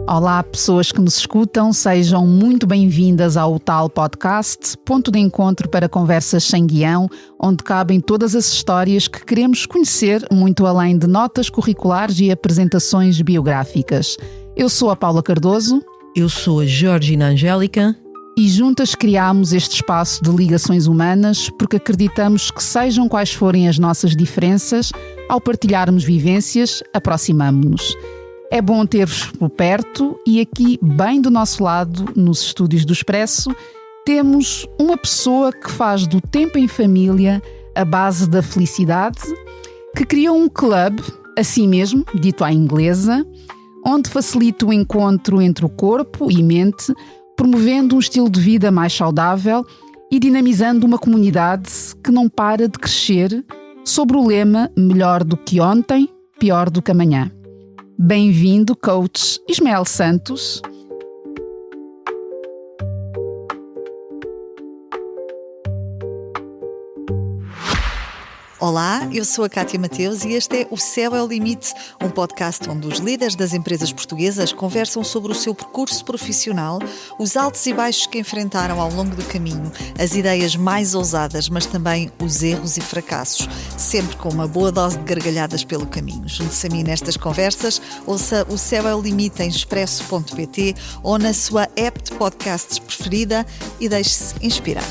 Olá, pessoas que nos escutam, sejam muito bem-vindas ao Tal Podcast, ponto de encontro para conversas sem guião, onde cabem todas as histórias que queremos conhecer, muito além de notas curriculares e apresentações biográficas. Eu sou a Paula Cardoso. Eu sou a Georgina Angélica. E juntas criámos este espaço de ligações humanas porque acreditamos que, sejam quais forem as nossas diferenças, ao partilharmos vivências, aproximamo-nos. É bom ter-vos por perto e aqui, bem do nosso lado, nos estúdios do Expresso, temos uma pessoa que faz do tempo em família a base da felicidade, que criou um clube, assim mesmo, dito à inglesa, onde facilita o encontro entre o corpo e mente, promovendo um estilo de vida mais saudável e dinamizando uma comunidade que não para de crescer sobre o lema melhor do que ontem, pior do que amanhã. Bem-vindo, coach Ismael Santos. Olá, eu sou a Cátia Mateus e este é O Céu é o Limite, um podcast onde os líderes das empresas portuguesas conversam sobre o seu percurso profissional, os altos e baixos que enfrentaram ao longo do caminho, as ideias mais ousadas, mas também os erros e fracassos, sempre com uma boa dose de gargalhadas pelo caminho. Junte-se a mim nestas conversas, ouça O Céu é o Limite em expresso.pt ou na sua app de podcasts preferida e deixe-se inspirar.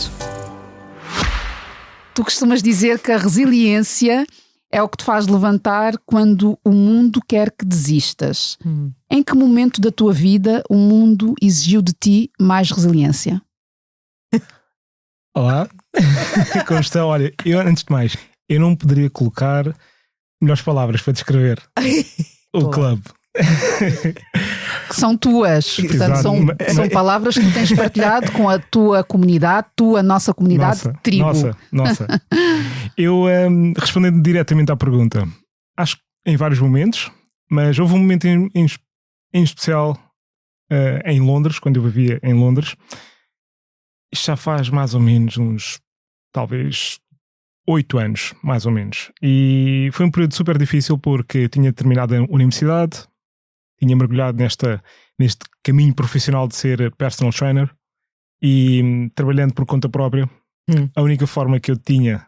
Tu costumas dizer que a resiliência é o que te faz levantar quando o mundo quer que desistas. Em que momento da tua vida o mundo exigiu de ti mais resiliência? Olá, como estão? Olha, eu antes de mais, eu não poderia colocar melhores palavras para descrever o clube. Que são tuas, portanto são palavras que tu tens partilhado com a tua comunidade, nossa comunidade, tribo. Nossa. Eu, respondendo diretamente à pergunta, acho que em vários momentos, mas houve um momento em especial em Londres, quando eu vivia em Londres. Isto já faz mais ou menos uns, talvez, 8 anos, mais ou menos. E foi um período super difícil porque tinha terminado a universidade, tinha mergulhado neste caminho profissional de ser personal trainer e trabalhando por conta própria. A única forma que eu tinha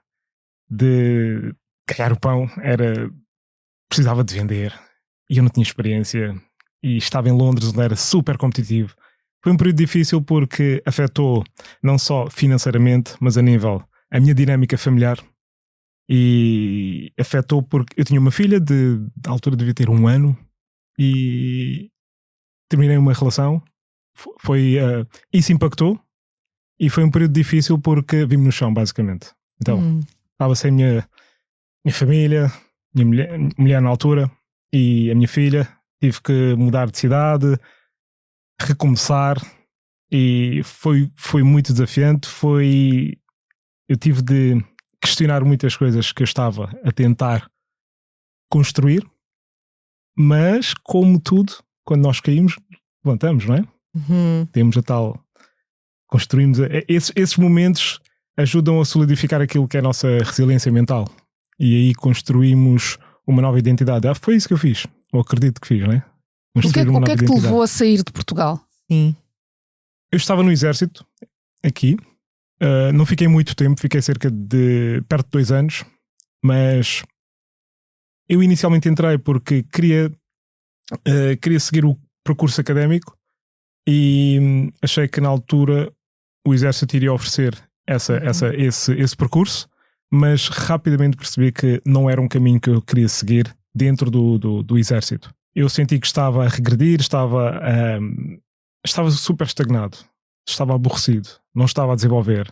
de ganhar o pão era precisava de vender e eu não tinha experiência e estava em Londres onde era super competitivo. Foi um período difícil porque afetou não só financeiramente, mas a nível a minha dinâmica familiar, e afetou porque eu tinha uma filha de altura devia ter 1 ano e terminei uma relação. Isso impactou e foi um período difícil porque vim-me no chão, basicamente. Então estava sem minha família, minha mulher na altura e a minha filha. Tive que mudar de cidade, recomeçar, e foi muito desafiante. Eu tive de questionar muitas coisas que eu estava a tentar construir, mas como tudo, quando nós caímos, levantamos, não é? Temos a tal... Construímos... Esses momentos ajudam a solidificar aquilo que é a nossa resiliência mental. E aí construímos uma nova identidade. Foi isso que eu fiz. Ou acredito que fiz, não é? O que é que te levou a sair de Portugal? Sim. Eu estava no exército, aqui. Não fiquei muito tempo, fiquei cerca de perto de 2 anos, mas eu inicialmente entrei porque queria seguir o percurso académico e achei que na altura o exército iria oferecer esse percurso, mas rapidamente percebi que não era um caminho que eu queria seguir dentro do exército. Eu senti que estava a regredir, estava super estagnado. Estava aborrecido, não estava a desenvolver.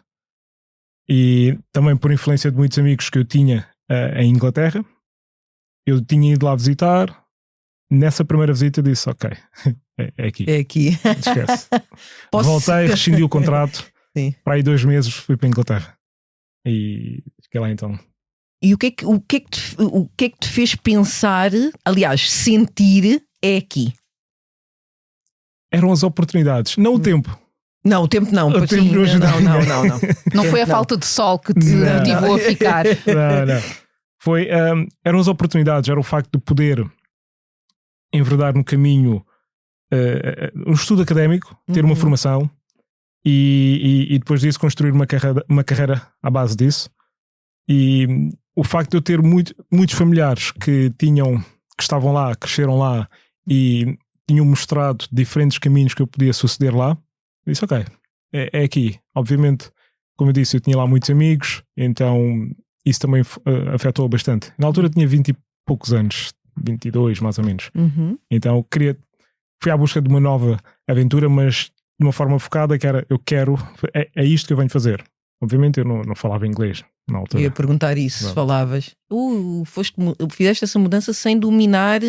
E também por influência de muitos amigos que eu tinha em Inglaterra, eu tinha ido lá visitar. Nessa primeira visita eu disse, ok, é aqui. É aqui. Esquece. Voltei, rescindi o contrato. Sim. Para aí 2 meses fui para a Inglaterra. E fiquei lá então. E o que é que te fez pensar, aliás, sentir é aqui? Eram as oportunidades, não o tempo. Não, o tempo não. O tempo não. Não foi a falta de sol que te motivou a ficar. Não. Eram as oportunidades, era o facto de poder enverdar no caminho um estudo académico, ter uma formação e depois disso construir uma carreira à base disso. E o facto de eu ter muitos familiares que estavam lá, cresceram lá e tinham mostrado diferentes caminhos que eu podia suceder lá, eu disse, ok, é aqui. Obviamente, como eu disse, eu tinha lá muitos amigos, então isso também afetou bastante. Na altura tinha 20 e poucos anos, 22 mais ou menos. Então fui à busca de uma nova aventura, mas de uma forma focada, que era, é isto que eu venho fazer. Obviamente eu não falava inglês na altura. Eu ia perguntar isso, se falavas. Fizeste essa mudança sem dominar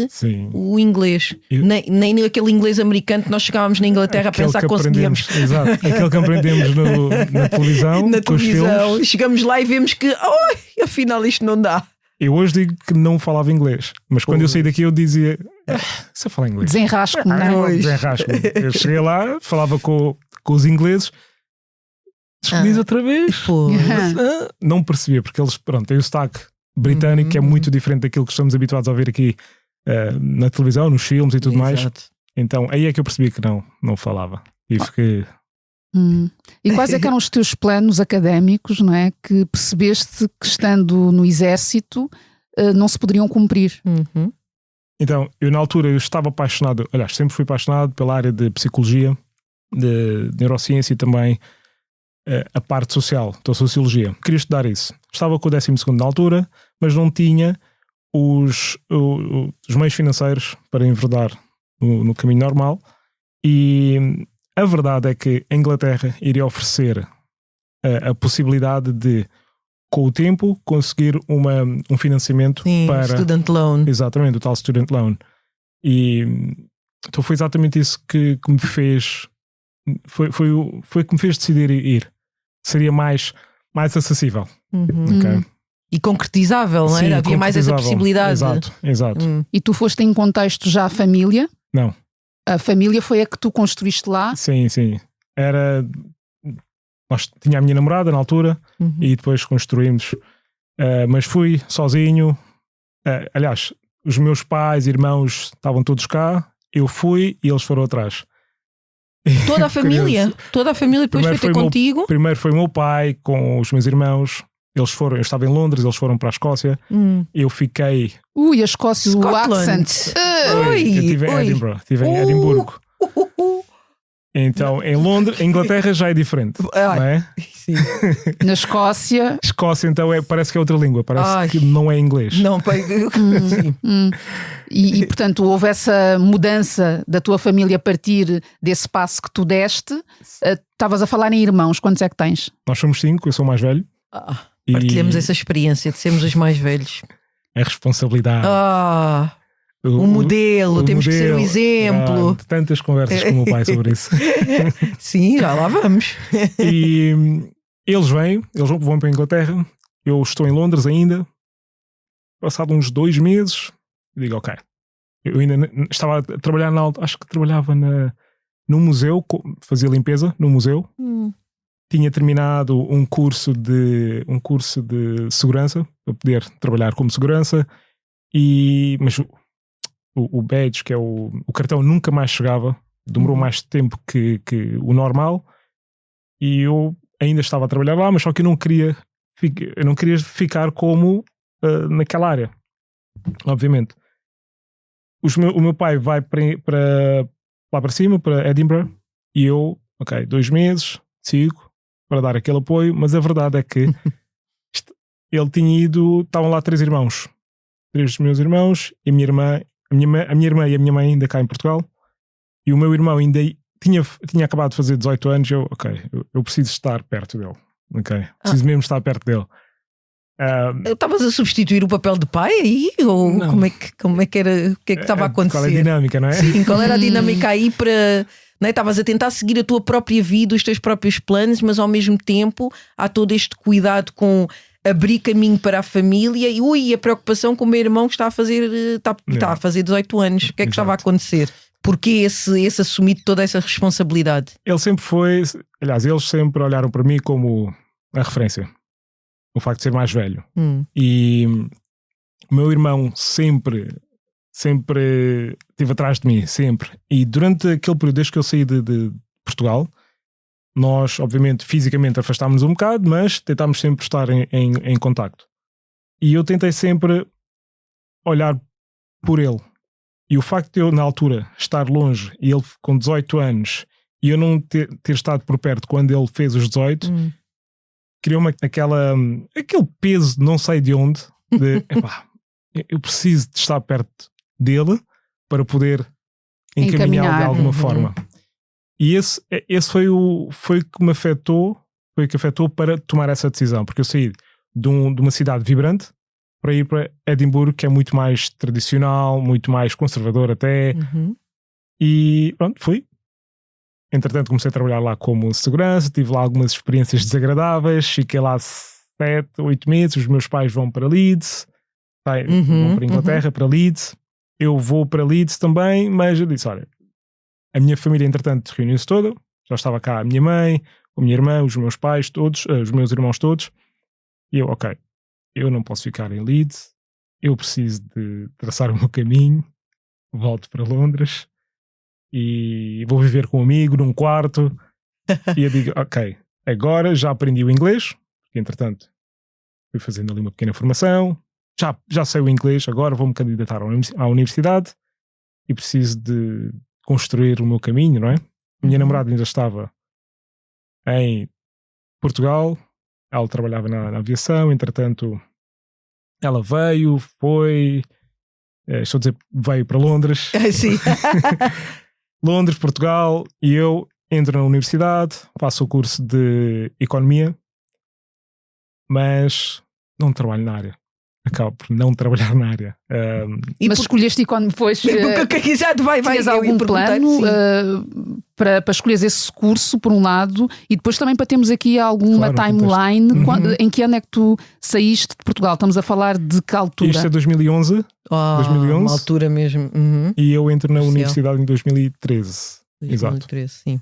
o inglês. Nem aquele inglês americano que nós chegávamos na Inglaterra a pensar que conseguíamos. Exato, aquele que aprendemos na televisão. Na televisão. Chegamos lá e vemos que, afinal isto não dá. Eu hoje digo que não falava inglês, mas quando eu saí daqui eu dizia, se eu falar inglês. Desenrasco-me, não é? Desenrasco-me. Eu cheguei lá, falava com os ingleses, diz outra vez. Não percebia, porque eles, têm o sotaque britânico que é muito diferente daquilo que estamos habituados a ver aqui na televisão, nos filmes e tudo mais. Então aí é que eu percebi que não falava. E fiquei... E quais é que eram os teus planos académicos, não é? Que percebeste que estando no exército não se poderiam cumprir? Então, eu na altura eu estava apaixonado, aliás, sempre fui apaixonado pela área de psicologia, de neurociência e também a parte social, da sociologia. Queria estudar isso. Estava com o 12º na altura, mas não tinha os meios financeiros para enverdar no caminho normal. E a verdade é que a Inglaterra iria oferecer a possibilidade de, com o tempo, conseguir um financiamento para... Student Loan. Exatamente, o tal Student Loan. E então foi exatamente isso que me fez... Foi que me fez decidir ir. Seria mais acessível. Okay? E concretizável, não é? Havia mais essa possibilidade. Exato. E tu foste em contexto já família? Não. A família foi a que tu construíste lá? Sim. Tinha a minha namorada na altura e depois construímos. Mas fui sozinho. Aliás, os meus pais e irmãos estavam todos cá. Eu fui e eles foram atrás. Toda a família? Toda a família depois foi ter contigo? Primeiro foi o meu pai com os meus irmãos. Eles foram, eu estava em Londres, eles foram para a Escócia. Eu fiquei... a Escócia, o accent. Eu estive em Edinburgh, estive em Edimburgo. Então, em Londres, em Inglaterra já é diferente, não é? Sim. Na Escócia... Escócia, então, parece que é outra língua, parece que não é inglês. Não, sim. E, portanto, houve essa mudança da tua família a partir desse passo que tu deste. Estavas a falar em irmãos, quantos é que tens? Nós somos 5, eu sou o mais velho. Partilhamos essa experiência de sermos os mais velhos. A responsabilidade. O modelo, temos que ser o exemplo. Tantas conversas com o meu pai sobre isso. Sim, já lá vamos. E eles vão para a Inglaterra. Eu estou em Londres ainda. Passado uns 2 meses, eu digo, ok. Eu ainda estava a trabalhar acho que trabalhava no museu, fazia limpeza no museu. Tinha terminado um curso de segurança, para poder trabalhar como segurança, mas o badge, que é o cartão, nunca mais chegava, demorou mais tempo que o normal, e eu ainda estava a trabalhar lá, mas só que eu não queria ficar como naquela área, obviamente. O meu pai vai lá para cima, para Edinburgh, e eu, 2 meses, sigo, para dar aquele apoio, mas a verdade é que ele tinha ido, estavam lá 3 irmãos, 3 dos meus irmãos e a minha irmã e a minha mãe ainda cá em Portugal, e o meu irmão ainda tinha acabado de fazer 18 anos. Eu preciso estar perto dele, preciso mesmo estar perto dele. Estavas a substituir o papel de pai aí? Ou como é que era? O que é que estava a acontecer? Qual é a dinâmica, não é? Sim, qual era a dinâmica aí para... Não é? Estavas a tentar seguir a tua própria vida, os teus próprios planos, mas ao mesmo tempo há todo este cuidado com abrir caminho para a família e a preocupação com o meu irmão que está a fazer 18 anos. O que é que estava a acontecer? Porquê esse assumir toda essa responsabilidade? Eles sempre olharam para mim como a referência, o facto de ser mais velho. E o meu irmão sempre sempre esteve atrás de mim, sempre. E durante aquele período, desde que eu saí de Portugal, nós, obviamente, fisicamente afastámos um bocado, mas tentámos sempre estar em contacto. E eu tentei sempre olhar por ele. E o facto de eu, na altura, estar longe e ele com 18 anos e eu não ter estado por perto quando ele fez os 18, criou-me aquele peso, não sei de onde, de epá, eu preciso de estar perto dele para poder encaminhá-lo de alguma forma. E esse foi o que me afetou, foi o que afetou para tomar essa decisão, porque eu saí de uma cidade vibrante para ir para Edimburgo, que é muito mais tradicional, muito mais conservador até, e pronto, fui. Entretanto comecei a trabalhar lá como segurança, tive lá algumas experiências desagradáveis, fiquei lá 7, 8 meses, os meus pais vão para Leeds, vão para a Inglaterra, para Leeds, eu vou para Leeds também, mas eu disse, olha, a minha família entretanto reuniu-se toda, já estava cá a minha mãe, a minha irmã, os meus pais todos, os meus irmãos todos, e eu, ok, eu não posso ficar em Leeds, eu preciso de traçar o meu caminho, volto para Londres e vou viver com um amigo num quarto. E eu digo, ok, agora já aprendi o inglês, porque entretanto fui fazendo ali uma pequena formação, já sei o inglês, agora vou-me candidatar à universidade e preciso de construir o meu caminho, não é? A minha namorada ainda estava em Portugal, ela trabalhava na aviação, entretanto ela veio, estou a dizer, veio para Londres. Sim. Londres, Portugal, e eu entro na universidade, faço o curso de Economia, mas não trabalho na área. Acabo por não trabalhar na área. Mas escolheste Economia depois. Tinhas algum plano para escolheres esse curso, por um lado, e depois também para termos aqui alguma timeline. Em que ano é que tu saíste de Portugal? Estamos a falar de que altura? Isto é 2011. 2011. Uma altura mesmo. E eu entro na universidade em 2013. 2013, exato. Sim.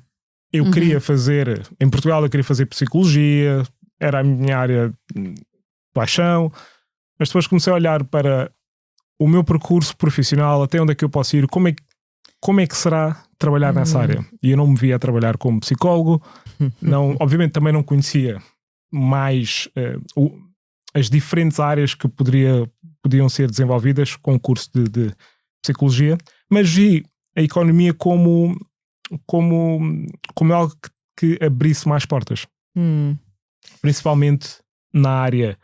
Eu queria fazer, em Portugal eu queria fazer Psicologia, era a minha área de paixão, mas depois comecei a olhar para o meu percurso profissional, até onde é que eu posso ir, como é que será trabalhar nessa área. E eu não me via a trabalhar como psicólogo, não, obviamente também não conhecia mais as diferentes áreas que podiam ser desenvolvidas com o curso de Psicologia, mas vi a economia como algo que abrisse mais portas. Principalmente na área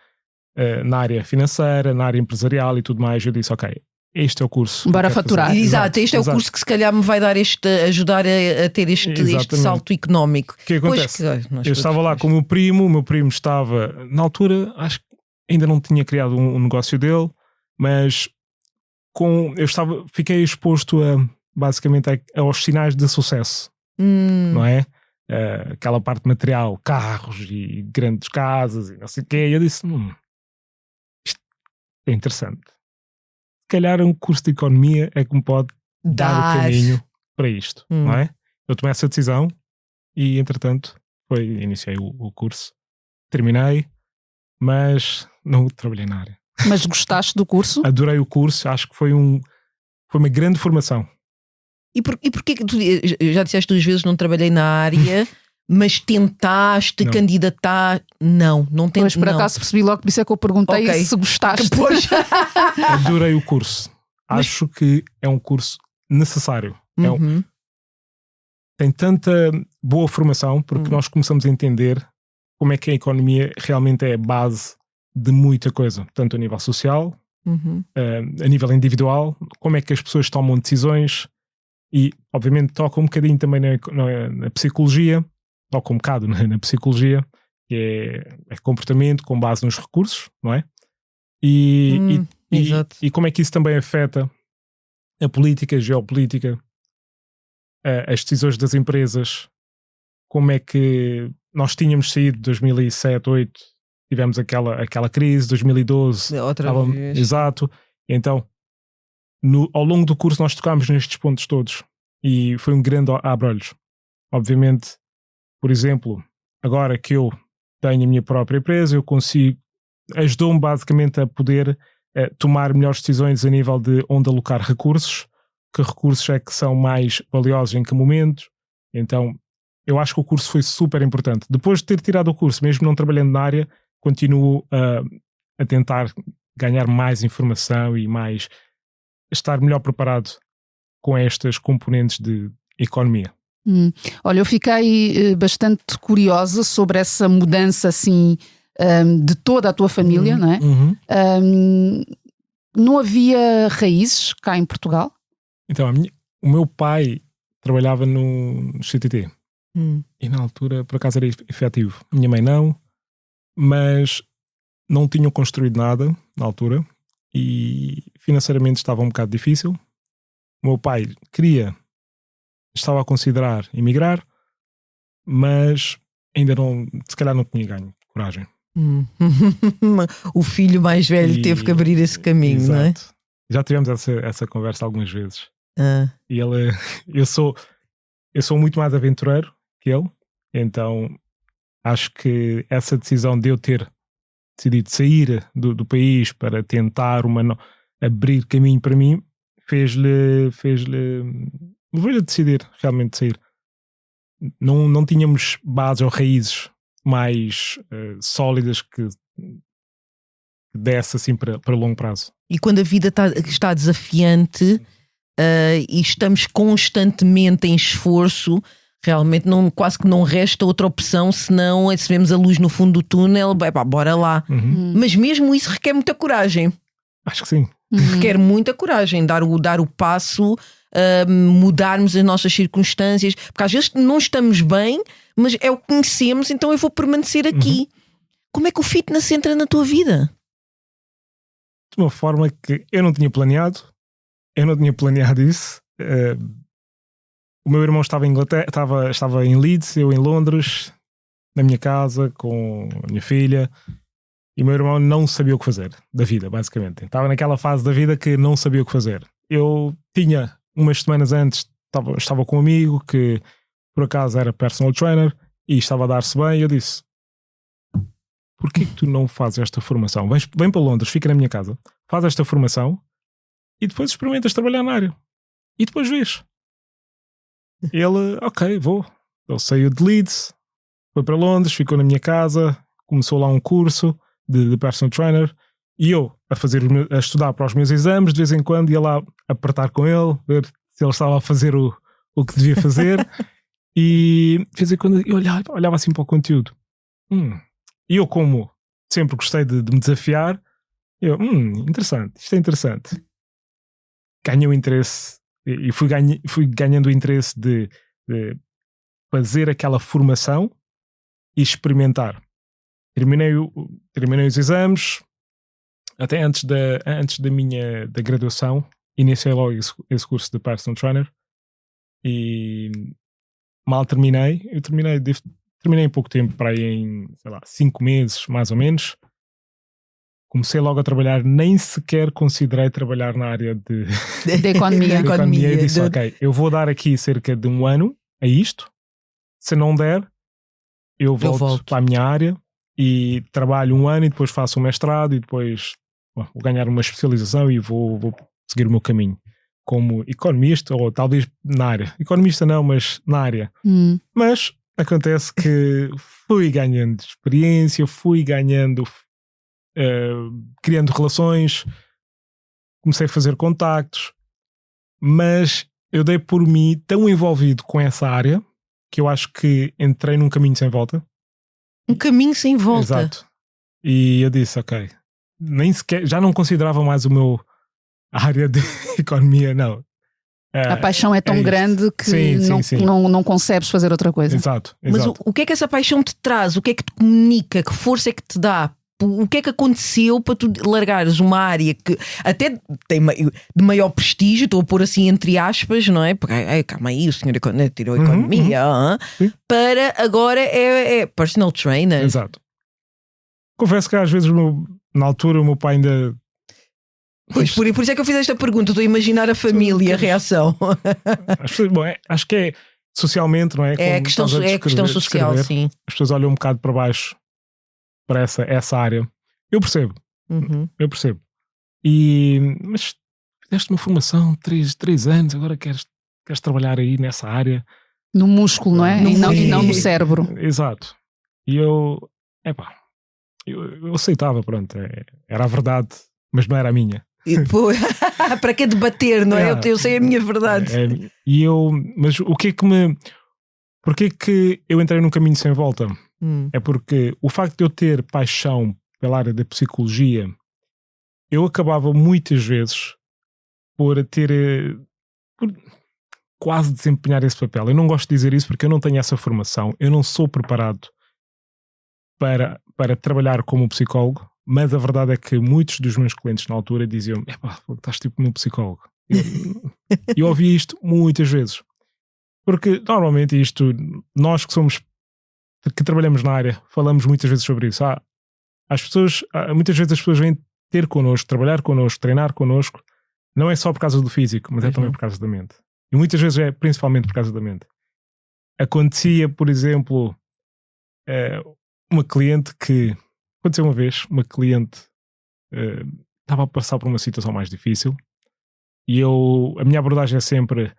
financeira, na área empresarial e tudo mais. Eu disse, ok, este é o curso. Bora faturar. Exato, este é o curso que se calhar me vai dar ajudar a ter este salto económico. O que acontece? Eu estava lá com o meu primo estava, na altura, acho que ainda não tinha criado um negócio dele, mas fiquei exposto basicamente aos sinais de sucesso, não é? Aquela parte material, carros e grandes casas e não sei o quê. E eu disse, isto é interessante. Se calhar um curso de Economia é que me pode dar o caminho para isto, não é? Eu tomei essa decisão e, entretanto, iniciei o curso, terminei, mas não trabalhei na área. Mas gostaste do curso? Adorei o curso, acho que foi uma grande formação. E porquê que tu já disseste 2 vezes não trabalhei na área, mas tentaste candidatar? Não tentaste. Pois, por acaso percebi logo, por isso é que eu perguntei se gostaste. Depois. Adorei o curso. Acho que é um curso necessário. Tem tanta boa formação, porque nós começamos a entender como é que a economia realmente é a base de muita coisa, tanto a nível social, a nível individual, como é que as pessoas tomam decisões. E, obviamente, toca um bocadinho também na psicologia, toca um bocado na psicologia, que é comportamento com base nos recursos, não é? E como é que isso também afeta a política, a geopolítica, as decisões das empresas, como é que nós tínhamos saído de 2007, 2008, tivemos aquela crise, 2012, exato, então ao longo do curso nós tocámos nestes pontos todos e foi um grande abre-olhos. Obviamente, por exemplo, agora que eu tenho a minha própria empresa, eu consigo, ajudou-me basicamente a poder tomar melhores decisões a nível de onde alocar recursos, que recursos é que são mais valiosos em que momento. Então eu acho que o curso foi super importante. Depois de ter tirado o curso, mesmo não trabalhando na área, continuo a tentar ganhar mais informação e estar melhor preparado com estas componentes de economia. Olha, eu fiquei bastante curiosa sobre essa mudança assim de toda a tua família, não é? Não havia raízes cá em Portugal? Então, o meu pai trabalhava no CTT e na altura, por acaso, era efetivo. Minha mãe não, mas não tinham construído nada na altura e financeiramente estava um bocado difícil. O meu pai estava a considerar emigrar, mas ainda não, se calhar não tinha ganho coragem. O filho mais velho teve que abrir esse caminho, exato. Não é? Já tivemos essa conversa algumas vezes. E eu sou muito mais aventureiro que ele, então acho que essa decisão de eu ter decidido sair do país para tentar abrir caminho para mim levou-lhe a decidir realmente sair. Não tínhamos bases ou raízes mais sólidas que desse assim para longo prazo. E quando a vida está desafiante e estamos constantemente em esforço, realmente quase que não resta outra opção senão se vemos a luz no fundo do túnel, bora lá. Mas mesmo isso requer muita coragem. Acho que sim. Requer muita coragem, dar o passo, mudarmos as nossas circunstâncias, porque às vezes não estamos bem, mas é o que conhecemos, então eu vou permanecer aqui. Como é que o fitness entra na tua vida? De uma forma que eu não tinha planeado isso. O meu irmão estava em Inglaterra, estava em Leeds, eu em Londres, na minha casa com a minha filha, e o meu irmão não sabia o que fazer da vida, basicamente. Estava naquela fase da vida que não sabia o que fazer. Eu tinha, umas semanas antes, estava com um amigo que por acaso era personal trainer e estava a dar-se bem, e eu disse: porquê que tu não fazes esta formação? Vem para Londres, fica na minha casa, faz esta formação e depois experimentas trabalhar na área e depois vês. Ele, ok, vou. Ele saiu de Leeds, foi para Londres, ficou na minha casa, começou lá um curso de personal trainer e eu a estudar para os meus exames, de vez em quando ia lá apertar com ele, ver se ele estava a fazer o que devia fazer. E de vez em quando eu olhava assim para o conteúdo. E eu, como sempre gostei de me desafiar, interessante, isto é interessante. Ganhei o interesse e fui ganhando o interesse de fazer aquela formação e experimentar. Terminei os exames, até antes da graduação, iniciei logo esse curso de personal trainer e mal terminei. Eu terminei em pouco tempo, para aí em, 5 meses, mais ou menos. Comecei logo a trabalhar, nem sequer considerei trabalhar na área de economia. E disse, ok, eu vou dar aqui cerca de 1 ano a isto. Se não der, eu volto para a minha área e trabalho 1 ano e depois faço um mestrado e depois vou ganhar uma especialização e vou seguir o meu caminho como economista, ou talvez na área. Economista não, mas na área. Mas acontece que fui ganhando experiência, fui ganhando, criando relações, comecei a fazer contactos, mas eu dei por mim tão envolvido com essa área que eu acho que entrei num caminho sem volta. Um caminho sem volta. Exato. E eu disse, ok, nem sequer, já não considerava mais a área de economia, não. A paixão é tão grande que sim. Não concebes fazer outra coisa. Exato. Mas o que é que essa paixão te traz? O que é que te comunica? Que força é que te dá? O que é que aconteceu para tu largares uma área que até tem de maior prestígio, estou a pôr assim entre aspas, não é? Porque, calma aí, o senhor tirou economia, para agora é personal trainer. Exato. Confesso que às vezes na altura o meu pai ainda... Pois, por isso é que eu fiz esta pergunta, estou a imaginar a família, a reação. Acho que é socialmente, não é? É questão social, sim. As pessoas olham um bocado para baixo para essa área. Eu percebo. Mas fizeste uma formação 3 anos, agora queres trabalhar aí nessa área. No músculo, não é? E não no cérebro. Exato. E eu aceitava, pronto, era a verdade, mas não era a minha. Para que debater, não é? Eu sei a minha verdade. Mas porquê que eu entrei num caminho sem volta? É porque o facto de eu ter paixão pela área da psicologia, eu acabava muitas vezes por quase desempenhar esse papel. Eu não gosto de dizer isso porque eu não tenho essa formação, eu não sou preparado para trabalhar como psicólogo, mas a verdade é que muitos dos meus clientes na altura diziam: estás tipo meu psicólogo. Eu ouvi isto muitas vezes. Porque normalmente nós que trabalhamos na área, falamos muitas vezes sobre isso. Muitas vezes as pessoas vêm ter connosco, trabalhar connosco, treinar connosco, não é só por causa do físico, mas é também por causa da mente. E muitas vezes é principalmente por causa da mente. Acontecia, por exemplo, aconteceu uma vez, uma cliente estava a passar por uma situação mais difícil e a minha abordagem é sempre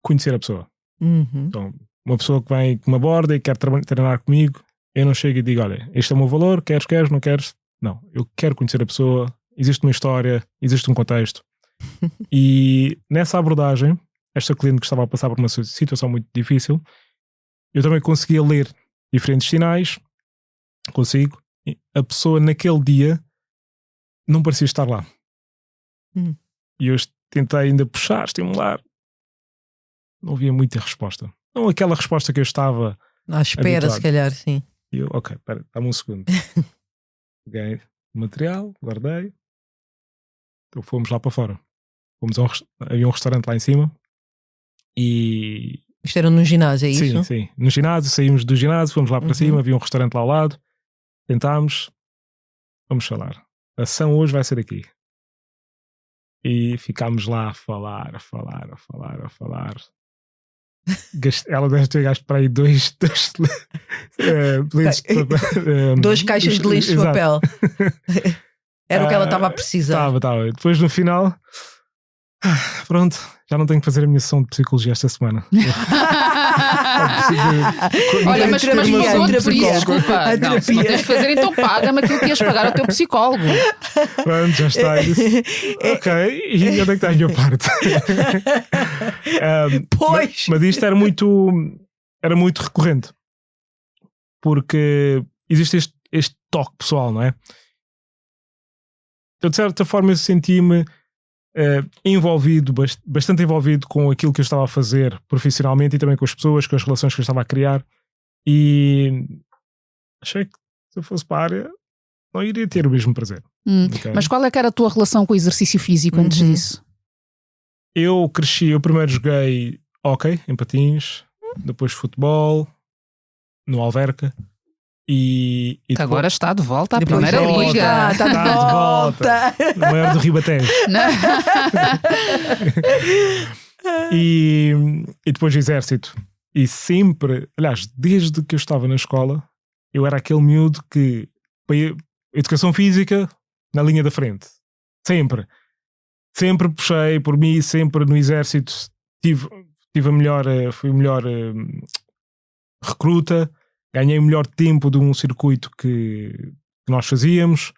conhecer a pessoa. Então, uma pessoa que me aborda e quer treinar comigo, eu não chego e digo: olha, este é o meu valor, queres, não queres? Não, eu quero conhecer a pessoa, existe uma história, existe um contexto. E nessa abordagem, esta cliente que estava a passar por uma situação muito difícil, eu também conseguia ler diferentes sinais, a pessoa naquele dia não parecia estar lá. E eu tentei ainda puxar, estimular, não havia muita resposta. Não aquela resposta que eu estava à espera, habituado. Se calhar, sim. E eu, ok, espera, dá-me um segundo. Peguei o material, guardei. Então fomos lá para fora. Havia um restaurante lá em cima. E... Isto era num ginásio, é isso? Sim. No ginásio, saímos do ginásio, fomos lá para cima, havia um restaurante lá ao lado. Tentámos. Vamos falar. A ação hoje vai ser aqui. E ficámos lá a falar. Ela deve ter gasto para aí dois caixas de lenços de papel. Era o que ela estava a precisar. Estava. Depois no final, pronto, já não tenho que fazer a minha sessão de psicologia esta semana. Olha, mas desculpa. Não, se não tens de fazer, então paga-me aquilo que ias pagar ao teu psicólogo. Pronto, já está. Ok, e onde é que está a minha parte? Pois! Mas isto era muito recorrente. Porque existe este toque pessoal, não é? Então, de certa forma, eu senti-me bastante envolvido com aquilo que eu estava a fazer profissionalmente e também com as pessoas, com as relações que eu estava a criar, e achei que se eu fosse para a área não iria ter o mesmo prazer. Okay? Mas qual é que era a tua relação com o exercício físico antes disso? Eu primeiro joguei hóquei em patins, depois futebol no Alverca. E agora está de volta à primeira liga. Está de volta. O maior do Ribatejo. E depois exército. E sempre, aliás, desde que eu estava na escola, eu era aquele miúdo que educação física na linha da frente. Sempre puxei por mim, sempre no exército fui o melhor recruta. Ganhei o melhor tempo de um circuito que nós fazíamos.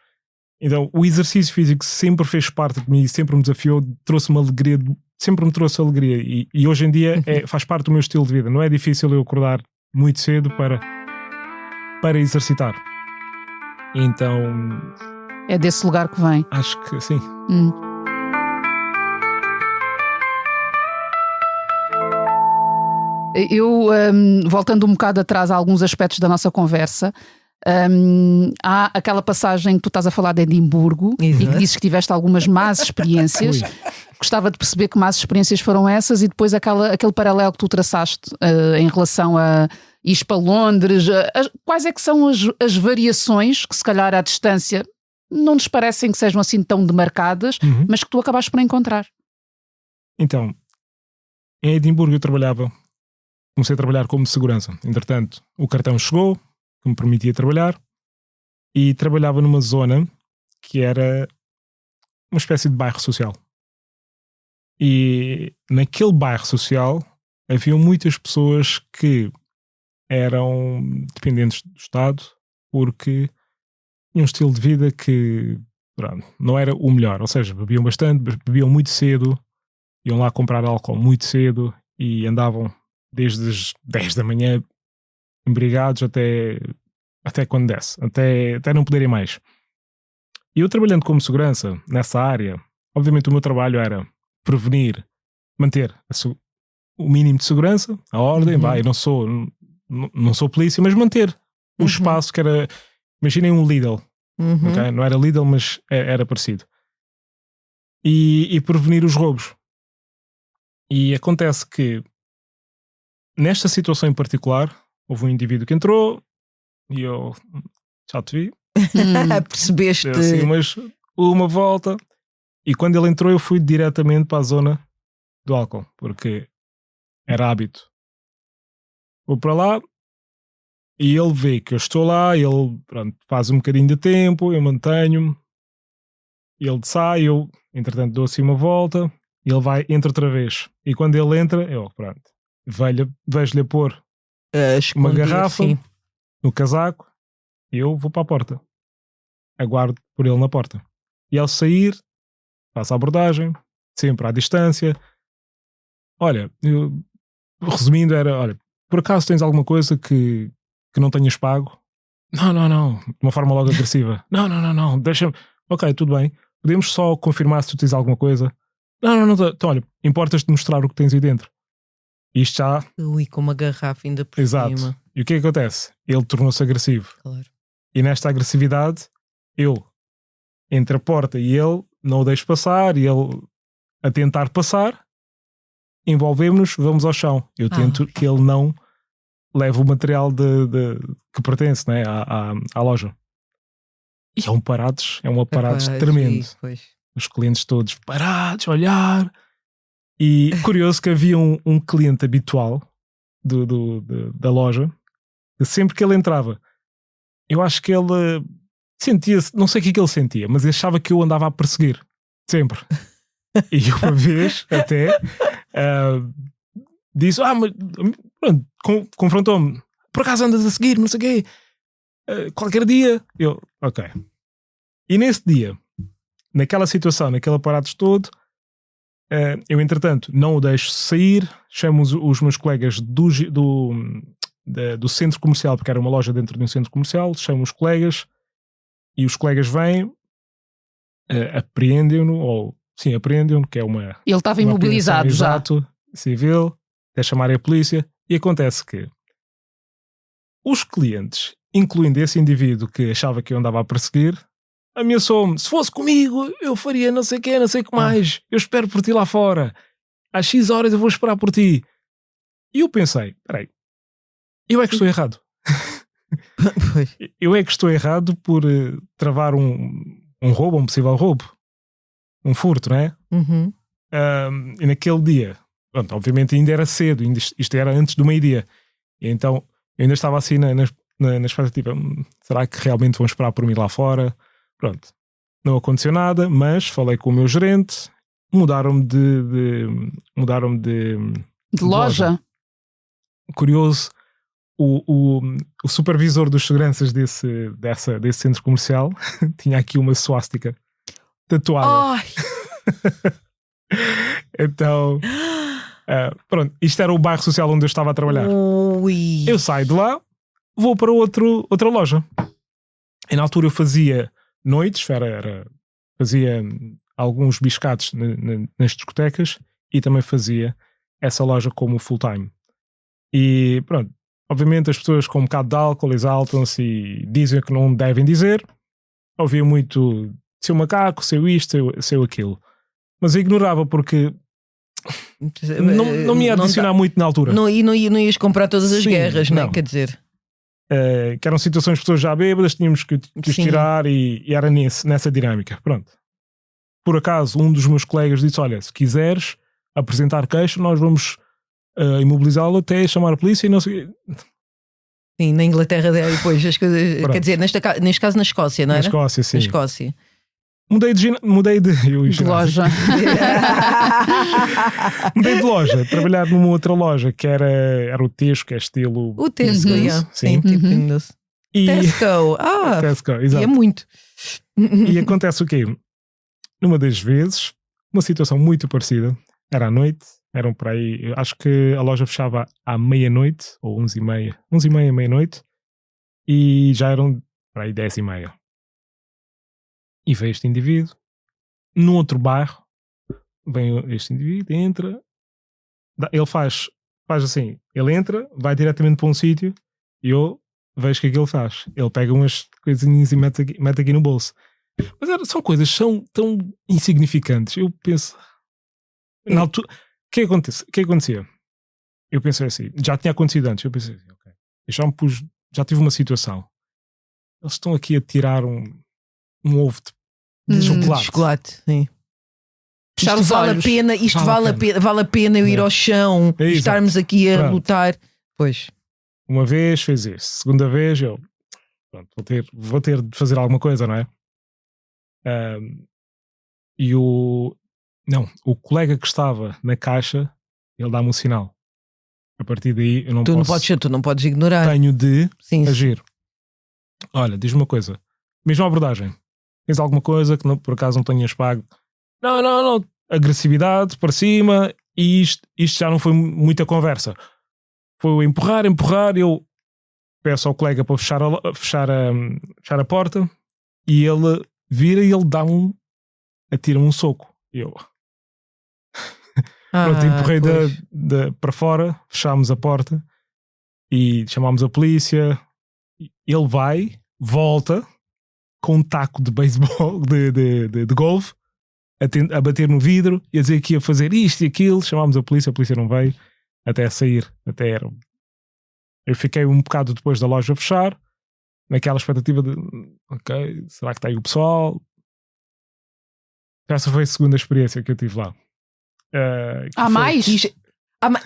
Então o exercício físico sempre fez parte de mim, sempre me desafiou, trouxe-me alegria, sempre me trouxe alegria. E hoje em dia faz parte do meu estilo de vida. Não é difícil eu acordar muito cedo para exercitar. Então... É desse lugar que vem. Acho que sim. Eu, voltando um bocado atrás a alguns aspectos da nossa conversa, há aquela passagem que tu estás a falar de Edimburgo. Exato. E que dizes que tiveste algumas más experiências. Gostava de perceber que más experiências foram essas e depois aquele paralelo que tu traçaste em relação a ir para Londres. Quais é que são as variações que se calhar à distância não nos parecem que sejam assim tão demarcadas, mas que tu acabaste por encontrar? Então, em Edimburgo comecei a trabalhar como segurança. Entretanto, o cartão chegou, que me permitia trabalhar, e trabalhava numa zona que era uma espécie de bairro social. E naquele bairro social haviam muitas pessoas que eram dependentes do Estado porque tinham um estilo de vida que pronto, não era o melhor. Ou seja, bebiam bastante, bebiam muito cedo, iam lá comprar álcool muito cedo e andavam desde as 10 da manhã embriagados até quando desce, até não poderem mais. E eu trabalhando como segurança nessa área, obviamente o meu trabalho era prevenir, manter o mínimo de segurança, a ordem, eu não sou polícia, mas manter o espaço que era, imaginem um Lidl, okay? Não era Lidl, mas era parecido. E prevenir os roubos. E acontece que nesta situação em particular, houve um indivíduo que entrou e eu já te vi. Percebeste? Deu assim uma volta e quando ele entrou eu fui diretamente para a zona do álcool, porque era hábito. Vou para lá e ele vê que eu estou lá, ele pronto, faz um bocadinho de tempo, eu mantenho-me, ele sai, eu entretanto dou assim uma volta e ele entra outra vez. E quando ele entra, eu pronto, vejo-lhe a pôr uma garrafa no casaco e eu vou para a porta. Aguardo por ele na porta. E ao sair, faço a abordagem, sempre à distância. Olha, resumindo era, olha, por acaso tens alguma coisa que não tenhas pago? Não, de uma forma logo agressiva. Não, deixa-me. Ok, tudo bem. Podemos só confirmar se tu tens alguma coisa? Não, então olha, importas-te mostrar o que tens aí dentro. Isto já... Ui, com uma garrafa ainda por Exato. cima. E o que é que acontece? Ele tornou-se agressivo. Claro. E nesta agressividade, eu entre a porta e ele não o deixo passar, e ele a tentar passar, envolvemos-nos, vamos ao chão. Eu tento que ele não leve o material que pertence, né, à loja. E é um aparatos tremendo. Os clientes todos parados, a olhar. E curioso que havia um cliente habitual da loja, que sempre que ele entrava, eu acho que ele sentia-se, não sei o que ele sentia, mas achava que eu andava a perseguir. Sempre. E uma vez até disse, mas pronto, confrontou-me. Por acaso andas a seguir, não sei o quê. Qualquer dia. Eu, ok. E nesse dia, naquela situação, naquele aparato todo, eu entretanto não o deixo sair, chamo os meus colegas do centro comercial, porque era uma loja dentro de um centro comercial, chamo os colegas e os colegas vêm, apreendem-no, que é uma... Ele estava imobilizado já. Exato, civil, até chamarem a polícia, e acontece que os clientes, incluindo esse indivíduo que achava que eu andava a perseguir, ameaçou-me, se fosse comigo eu faria não sei o que, não sei o que mais, eu espero por ti lá fora, às X horas eu vou esperar por ti. E eu pensei, peraí, eu é que estou errado. Eu é que estou errado por travar um roubo, um possível roubo, um furto, não é? E naquele dia, pronto, obviamente ainda era cedo, isto era antes do meio-dia, e então eu ainda estava assim na expectativa, será que realmente vão esperar por mim lá fora? Pronto, não aconteceu nada, mas falei com o meu gerente, mudaram-me de loja. Curioso, o supervisor dos seguranças desse centro comercial tinha aqui uma suástica tatuada. Então, pronto, isto era o bairro social onde eu estava a trabalhar. Ui. Eu saio de lá, vou para outra loja. E na altura eu fazia noites, fazia alguns biscates nas discotecas e também fazia essa loja como full time. E pronto, obviamente as pessoas com um bocado de álcool exaltam-se e dizem o que não devem dizer. Ouvia muito seu macaco, seu isto, seu aquilo. Mas eu ignorava porque não me ia adicionar muito na altura. Não ias comprar todas as guerras, não é? Quer dizer... que eram situações de pessoas já bêbadas, tínhamos que os tirar e era nessa dinâmica. Pronto. Por acaso, um dos meus colegas disse, olha, se quiseres apresentar queixa, nós vamos imobilizá-lo até chamar a polícia e não sei... Sim, na Inglaterra depois as coisas... Quer dizer, neste caso na Escócia, não era? Na Escócia, sim. Na Escócia. Mudei de loja. Mudei de loja, trabalhar numa outra loja que era o Tesco, que é estilo. O Tesco, Uhum. sim, tipo E Tesco. Tesco, E exato. é muito. E acontece o quê? Numa das vezes, uma situação muito parecida, era à noite, eram por aí, eu acho que a loja fechava à meia-noite, ou 11h30, 11h30, meia-noite, e já eram por aí 10h30. E veio este indivíduo, num outro bairro, vem este indivíduo, entra, ele faz assim, ele entra, vai diretamente para um sítio, e eu vejo o que é que ele faz. Ele pega umas coisinhas e mete aqui no bolso. Mas são coisas tão insignificantes. Eu penso, na altura, o que acontecia? Eu pensei assim, já tinha acontecido antes. Eu pensei assim, ok, eu já tive uma situação. Eles estão aqui a tirar um ovo de chocolate. Chocolate, sim. Fechar Isto os vale olhos. a pena, vale a pena eu ir ao chão, É, estarmos aqui a Pronto. lutar. Pois. Uma vez fez isso, segunda vez eu pronto, vou ter de fazer alguma coisa, não é? E o colega que estava na caixa, ele dá-me um sinal. A partir daí eu não Tu posso. não podes ignorar. Tenho de Sim, agir. Olha, diz-me uma coisa. Mesma abordagem. Tens alguma coisa que por acaso não tenhas pago? Não. Agressividade para cima. E isto já não foi muita conversa. Foi o empurrar. Eu peço ao colega para fechar a porta. E ele vira e ele atira-me um soco. E eu pronto, empurrei para fora. Fechámos a porta. E chamámos a polícia. Ele volta com um taco de beisebol, de golfe, a bater no vidro e a dizer que ia fazer isto e aquilo. Chamámos a polícia não veio até sair. Eu fiquei um bocado depois da loja fechar, naquela expectativa de ok, será que está aí o pessoal? Essa foi a segunda experiência que eu tive lá. Há mais?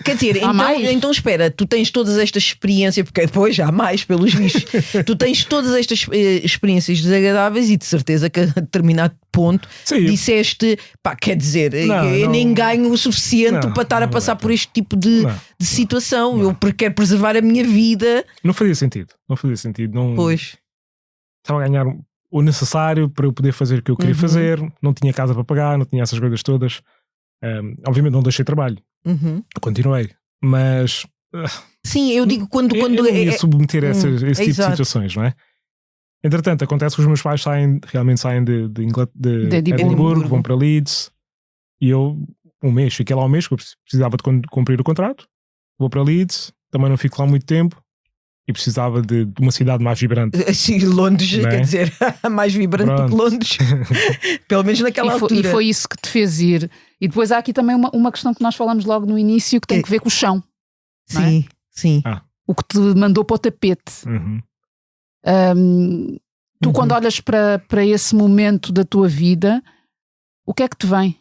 Quer dizer, Há mais? então espera, tu tens todas estas experiências, porque depois há mais pelos vistos, tu tens todas estas experiências desagradáveis e de certeza que a determinado ponto Sim, disseste, pá, quer dizer, eu nem ganho o suficiente para estar a passar por este tipo de situação, eu quero preservar a minha vida. Não fazia sentido. Não, Pois. estava a ganhar o necessário para eu poder fazer o que eu queria fazer, não tinha casa para pagar, não tinha essas coisas todas. Obviamente não deixei trabalho. Continuei, mas sim, eu digo quando eu não ia submeter a esse tipo de exato. situações, não é? Entretanto, acontece que os meus pais realmente saem de Edimburgo, vão para Leeds, e eu fiquei lá um mês, porque eu precisava de cumprir o contrato. Vou para Leeds, também não fico lá muito tempo e precisava de uma cidade mais vibrante. Assim, Londres, Não é? quer dizer, mais vibrante do que Londres, pelo menos naquela altura. E foi isso que te fez ir. E depois há aqui também uma questão que nós falamos logo no início, que tem que ver com o chão. Não é? Sim. O que te mandou para o tapete. Tu, quando olhas para esse momento da tua vida, o que é que te vem?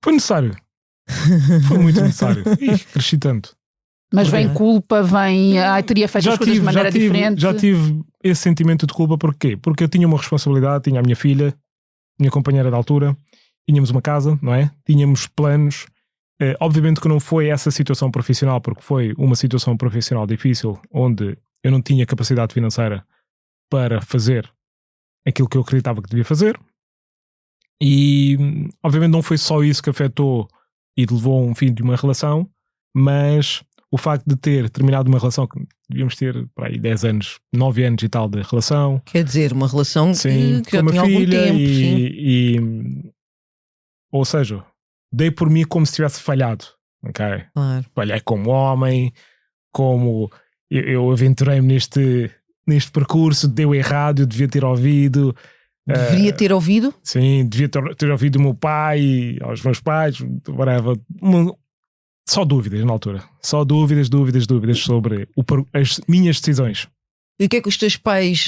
Foi necessário. Foi muito necessário. Cresci tanto. Mas vem culpa, teria feito as coisas de maneira diferente. Já tive esse sentimento de culpa, porquê? Porque eu tinha uma responsabilidade, tinha a minha filha, minha companheira de altura, tínhamos uma casa, não é? Tínhamos planos. Obviamente que não foi essa situação profissional, porque foi uma situação profissional difícil, onde eu não tinha capacidade financeira para fazer aquilo que eu acreditava que devia fazer. E obviamente não foi só isso que afetou e levou a um fim de uma relação, mas o facto de ter terminado uma relação que devíamos ter para aí 10 anos, 9 anos e tal de relação. Quer dizer, uma relação sim, que já tinha algum tempo. Ou seja, dei por mim como se tivesse falhado. Okay? Claro. Falhei como homem, como eu aventurei-me neste percurso, deu errado, eu devia ter ouvido. Deveria ter ouvido? Sim, devia ter ouvido o meu pai, aos meus pais, whatever. Só dúvidas na altura. Só dúvidas sobre as minhas decisões. E o que é que os teus pais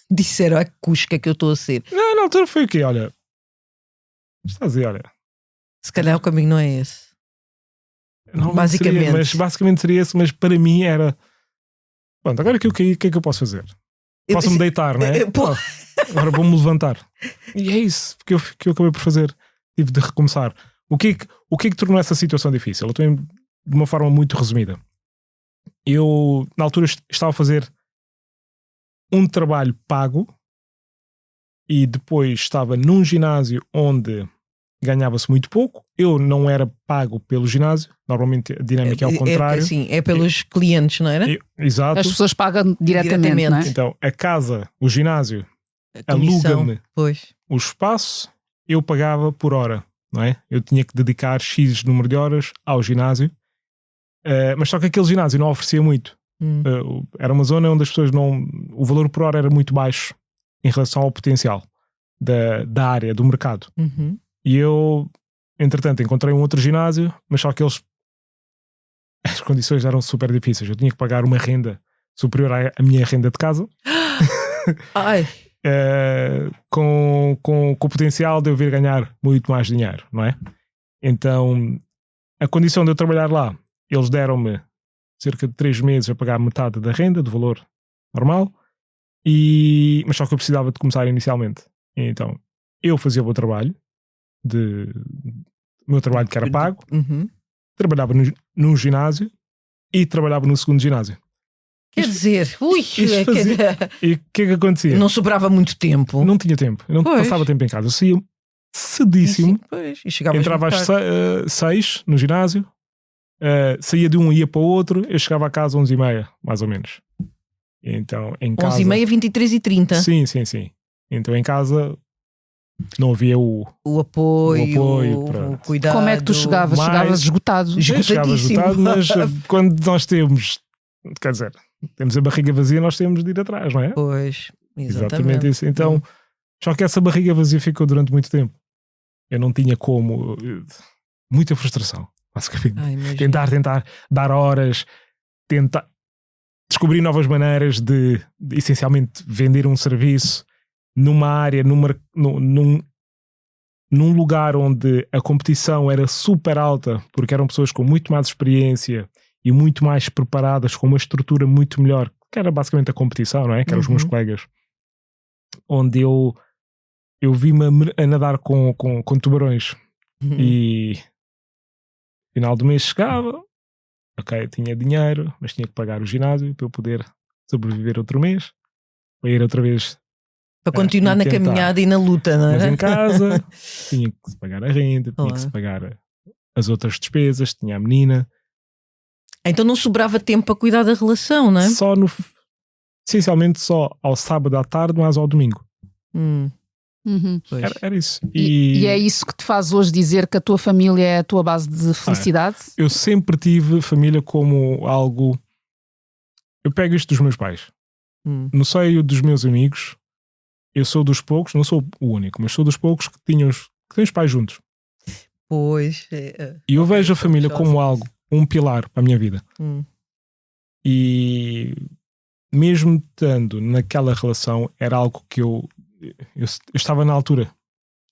disseram? Que cusca é que eu estou a ser? Não, na altura foi o quê? Olha, estás a dizer, olha. Se calhar o caminho não é esse. Não, basicamente. Basicamente seria esse, mas para mim era. Pronto, agora o que é que eu posso fazer? Posso-me deitar, não é? agora vou-me levantar. E é isso que eu acabei por fazer. Tive de recomeçar. O que é que tornou essa situação difícil? Eu tenho de uma forma muito resumida. Eu, na altura, estava a fazer um trabalho pago e depois estava num ginásio onde ganhava-se muito pouco. Eu não era pago pelo ginásio. Normalmente a dinâmica é ao contrário. Sim, é pelos clientes, não era? Exato. As pessoas pagam diretamente. Não é? Então, a casa, o ginásio, A comissão, aluga-me pois. o espaço, eu pagava por hora, não é? Eu tinha que dedicar X número de horas ao ginásio, mas só que aquele ginásio não oferecia muito. Era uma zona onde as pessoas não... O valor por hora era muito baixo em relação ao potencial da área, do mercado. Uhum. E eu, entretanto, encontrei um outro ginásio, mas só que as condições eram super difíceis. Eu tinha que pagar uma renda superior à minha renda de casa. Ai. Com o potencial de eu vir ganhar muito mais dinheiro, não é? Então, a condição de eu trabalhar lá, eles deram-me cerca de 3 meses a pagar metade da renda, do valor normal, mas só que eu precisava de começar inicialmente. Então, eu fazia o meu trabalho, o meu trabalho que era pago, trabalhava no ginásio e trabalhava no segundo ginásio. Quer dizer, E o que é que acontecia? não sobrava muito tempo. Não tinha tempo, eu não passava tempo em casa. Eu saía cedíssimo, E chegavas entrava às 6 no ginásio, saía de um e ia para o outro, eu chegava a casa às 11h30, mais ou menos. Então, em casa... 11h30, 23h30. Sim. Então em casa não havia o apoio, o cuidado. Como é que tu chegavas? Chegavas esgotado. Chegava esgotado, mas quando nós temos, quer dizer, temos a barriga vazia, nós temos de ir atrás, não é? Pois, exatamente isso. Então, só que essa barriga vazia ficou durante muito tempo. Eu não tinha como. Muita frustração, basicamente. Tentar dar horas, tentar descobrir novas maneiras de essencialmente vender um serviço numa área, num lugar onde a competição era super alta, porque eram pessoas com muito mais experiência e muito mais preparadas, com uma estrutura muito melhor, que era basicamente a competição, não é? Que eram os meus colegas. Onde eu vi-me a nadar com tubarões. E final do mês chegava, ok, tinha dinheiro, mas tinha que pagar o ginásio para eu poder sobreviver outro mês, para ir outra vez para continuar na caminhada e na luta, não é? Mas em casa tinha que se pagar a renda, tinha que se pagar as outras despesas, tinha a menina. Então não sobrava tempo para cuidar da relação, não é? Essencialmente só ao sábado à tarde, mas ao domingo. Era isso. E é isso que te faz hoje dizer que a tua família é a tua base de felicidade? Eu sempre tive família como algo... Eu pego isto dos meus pais. No seio dos meus amigos, eu sou dos poucos, não sou o único, mas sou dos poucos que têm os pais juntos. Pois. E eu vejo a família como algo, um pilar para a minha vida. E mesmo estando naquela relação, era algo que eu estava na altura,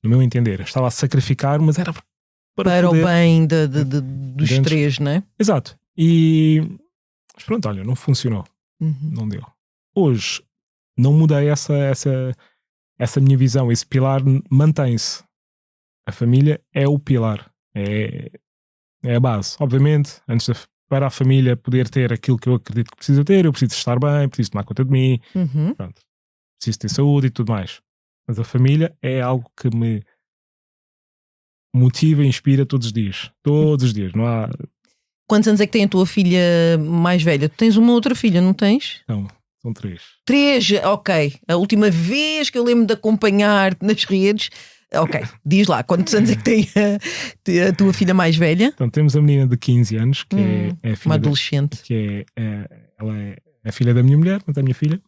no meu entender. Estava a sacrificar, mas era para o bem dos três, não é? Exato. Mas pronto, olha, não funcionou. Não deu. Hoje, não mudei essa minha visão. Esse pilar mantém-se. A família é o pilar. É a base. Obviamente, para a família poder ter aquilo que eu acredito que precisa ter, eu preciso estar bem, preciso tomar conta de mim, pronto. Preciso ter saúde e tudo mais. Mas a família é algo que me motiva e inspira todos os dias. Todos os dias. Não há... Quantos anos é que tem a tua filha mais velha? Tu tens uma outra filha, não tens? Não, são 3. 3, ok. A última vez que eu lembro de acompanhar nas redes... Ok, diz lá, quantos anos é que tem a tua filha mais velha? Então temos a menina de 15 anos, que é a filha... Uma adolescente. Ela é a filha da minha mulher, mas é a minha filha.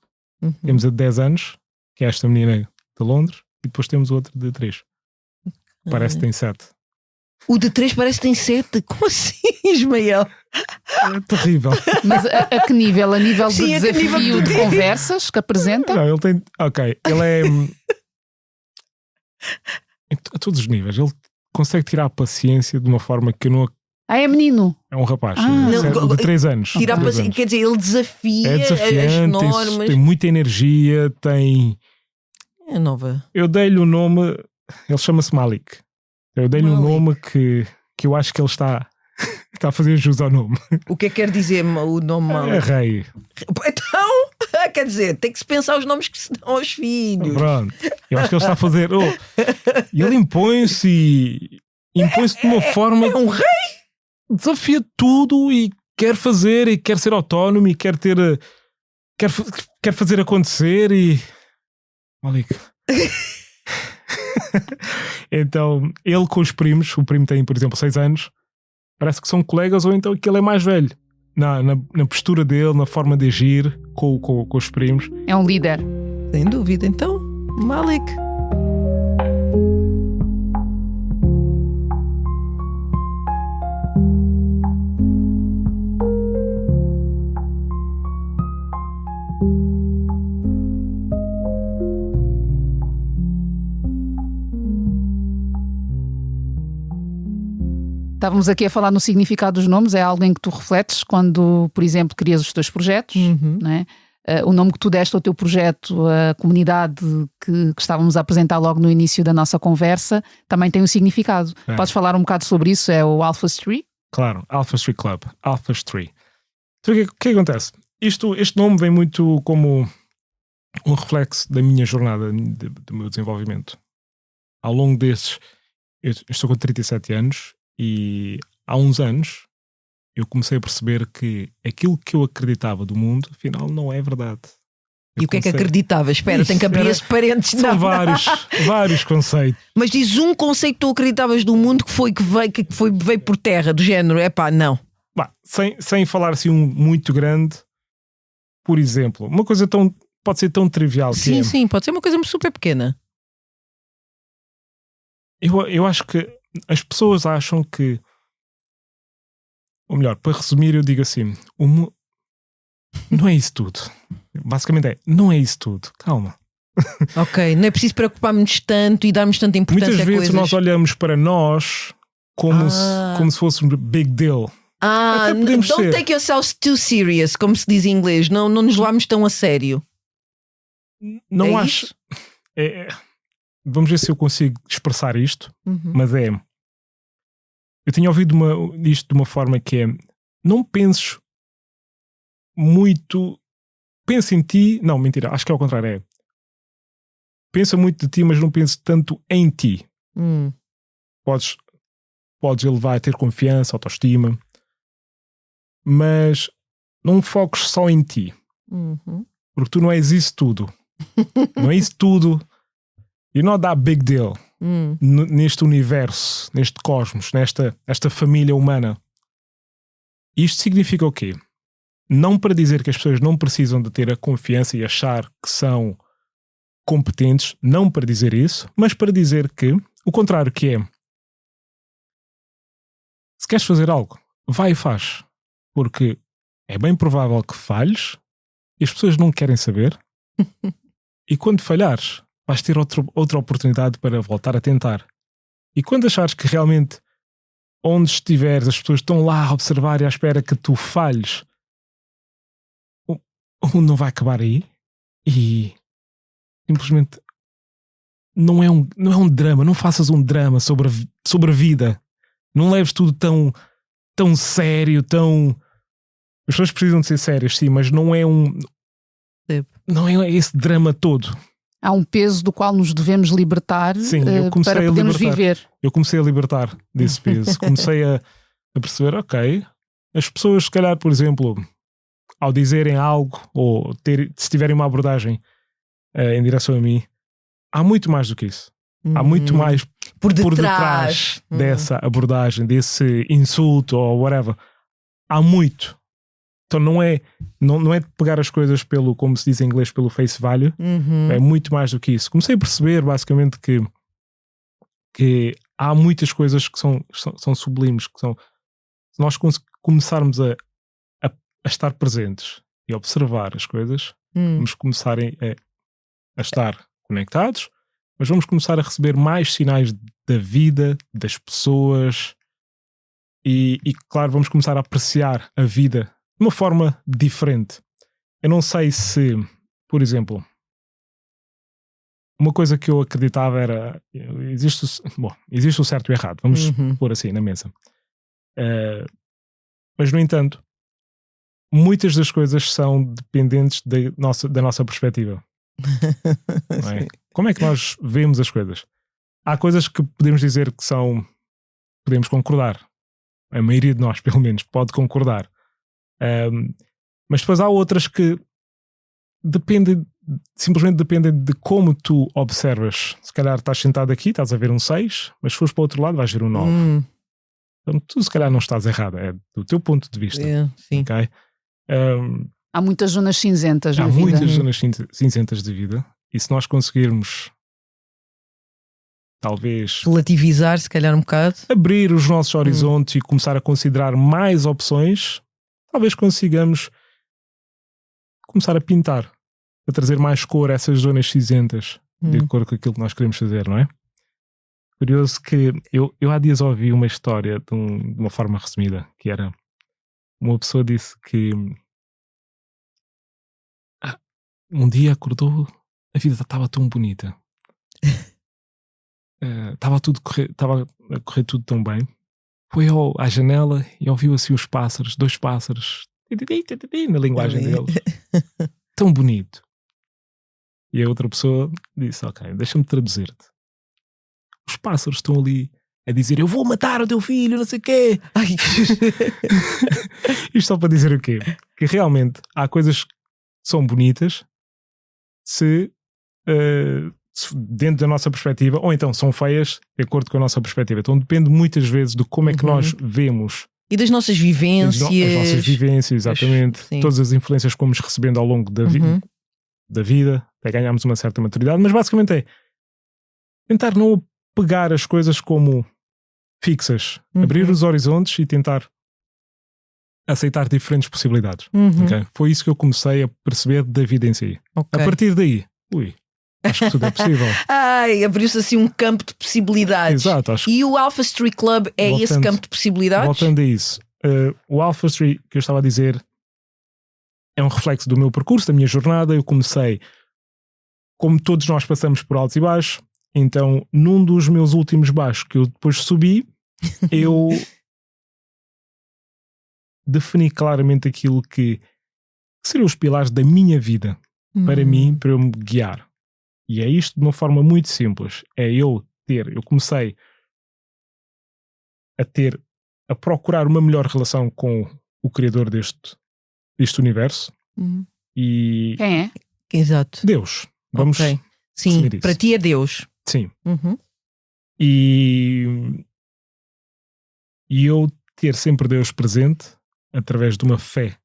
Temos a de 10 anos, que é esta menina de Londres, e depois temos outro de 3. Parece que tem 7. O de 3 parece que tem 7. Como assim, Ismael? É terrível. Mas a que nível? A nível Sim, de desafio de conversas que apresenta? Não, ele tem... Ok, ele é... a todos os níveis. Ele consegue tirar a paciência de uma forma que eu não... É menino? É um rapaz, não, de 3 anos. Tirar a paciência, quer dizer, ele desafia é desafiante, as normas. tem muita energia, tem... É nova. Eu dei-lhe o nome, ele chama-se Malik. Eu dei-lhe um nome que eu acho que ele está a fazer jus ao nome. O que é que quer dizer o nome Malik? É rei. Então, quer dizer, tem que se pensar os nomes que se dão aos filhos. Pronto. Eu acho que ele está a fazer. E ele impõe-se de uma forma. É um rei! Desafia tudo e quer fazer e quer ser autónomo e quer ter. Quer fazer acontecer e. Malik. Então, ele com os primos, o primo tem, por exemplo, 6 anos, parece que são colegas ou então que ele é mais velho. Na postura dele, na forma de agir com os primos. É um líder. Sem dúvida, então, Malik. Estávamos aqui a falar no significado dos nomes. É alguém que tu refletes quando, por exemplo, crias os teus projetos, não é? O nome que tu deste ao teu projeto, a comunidade que estávamos a apresentar logo no início da nossa conversa, também tem um significado. É. Podes falar um bocado sobre isso? É o Alpha Street? Claro, Alpha Street Club, Alpha Street. Então, o que acontece? Este nome vem muito como um reflexo da minha jornada, do meu desenvolvimento. Ao longo desses, eu estou com 37 anos e há uns anos eu comecei a perceber que aquilo que eu acreditava do mundo, afinal, não é verdade. E o que é que acreditava? Espera, tem que abrir esse parênteses. São vários conceitos. Mas diz um conceito que tu acreditavas do mundo que veio por terra, do género, não. Bah, sem falar assim muito grande, por exemplo, uma coisa pode ser tão trivial que Sim, sim, pode ser uma coisa super pequena. Eu acho que as pessoas acham que, ou melhor, para resumir, eu digo assim: não é isso tudo. Basicamente não é isso tudo. Calma. Ok, não é preciso preocupar-nos tanto e darmos tanta importância Muitas a vezes coisas. nós olhamos para nós como se fosse um big deal. Até podemos don't ser. take yourselves too serious, como se diz em inglês. Não nos levamos tão a sério. Não É acho. isso? Vamos ver se eu consigo expressar isto, Uhum. mas eu tinha ouvido isto de uma forma que é: não penses muito, pensa em ti. Não, mentira, acho que é ao contrário. Pensa muito de ti, mas não penses tanto em ti. Podes elevar a ter confiança, autoestima, mas não foques só em ti, Uhum. porque tu não és isso tudo. Não é isso tudo. You're not that big deal neste universo, neste cosmos, esta família humana. Isto significa o quê? Não para dizer que as pessoas não precisam de ter a confiança e achar que são competentes, não para dizer isso, mas para dizer que o contrário, que é: se queres fazer algo, vai e faz, porque é bem provável que falhes e as pessoas não querem saber. E quando falhares, vais ter outra oportunidade para voltar a tentar. E quando achares que realmente onde estiveres as pessoas estão lá a observar e à espera que tu falhes, o mundo não vai acabar aí. E simplesmente não é um drama. Não faças um drama sobre a vida. Não leves tudo tão sério, As pessoas precisam de ser sérias, sim, mas não é não é esse drama todo. Há um peso do qual nos devemos libertar, Sim, eu comecei para a podermos libertar. viver. Eu comecei a libertar desse peso. Comecei a perceber, ok, as pessoas, se calhar, por exemplo, ao dizerem algo ou se tiverem uma abordagem em direção a mim, há muito mais do que isso. Há muito mais por detrás dessa abordagem, desse insulto ou whatever. Há muito. Então não é de pegar as coisas como se diz em inglês, pelo face value. É muito mais do que isso. Comecei a perceber basicamente que há muitas coisas que são sublimes, que são, se nós começarmos a estar presentes e a observar as coisas, vamos começar a estar conectados, mas vamos começar a receber mais sinais da vida, das pessoas e claro, vamos começar a apreciar a vida de uma forma diferente. Eu não sei se, por exemplo, uma coisa que eu acreditava era, existe o certo e o errado, vamos pôr assim na mesa. Mas no entanto, muitas das coisas são dependentes da nossa perspectiva. Não é? Como é que nós vemos as coisas? Há coisas que podemos dizer que podemos concordar. A maioria de nós, pelo menos, pode concordar. Mas depois há outras que simplesmente dependem de como tu observas. Se calhar estás sentado aqui, estás a ver um 6, mas se fores para o outro lado vais ver um 9. Então tu se calhar não estás errado, é do teu ponto de vista. Sim. Okay? Há muitas zonas cinzentas na Há vida. muitas zonas cinzentas de vida, e se nós conseguirmos talvez Relativizar, se calhar um bocado. abrir os nossos horizontes e começar a considerar mais opções, talvez consigamos começar a pintar, a trazer mais cor a essas zonas cinzentas, de acordo com aquilo que nós queremos fazer, não é? Curioso que eu há dias ouvi uma história de uma forma resumida, que era uma pessoa disse que um dia acordou, a vida estava tão bonita, estava a correr tudo tão bem, foi à janela e ouviu assim os pássaros, 2 pássaros, na linguagem deles, tão bonito. E a outra pessoa disse, ok, deixa-me traduzir-te. Os pássaros estão ali a dizer, eu vou matar o teu filho, não sei o quê. Isto só para dizer o quê? Que realmente há coisas que são bonitas se dentro da nossa perspectiva, ou então são feias de acordo com a nossa perspectiva. Então depende muitas vezes de como é que nós vemos. E das nossas vivências. As nossas vivências, exatamente. Todas as influências que fomos recebendo ao longo da vida, até ganharmos uma certa maturidade, mas basicamente é tentar não pegar as coisas como fixas, abrir os horizontes e tentar aceitar diferentes possibilidades. Okay? Foi isso que eu comecei a perceber da vida em si. Okay. A partir daí, acho que tudo é possível. Abriu-se assim um campo de possibilidades. Exato, e o Alpha Street Club é esse campo de possibilidades? Voltando a isso, o Alpha Street que eu estava a dizer é um reflexo do meu percurso, da minha jornada. Eu comecei, como todos nós passamos por altos e baixos, então num dos meus últimos baixos que eu depois subi, eu defini claramente aquilo que seriam os pilares da minha vida, para mim, para eu me guiar. E é isto de uma forma muito simples. Eu comecei a procurar uma melhor relação com o criador deste universo. E quem é? Exato. Deus. Vamos Sim, para ti é Deus. Sim. E eu ter sempre Deus presente através de uma fé.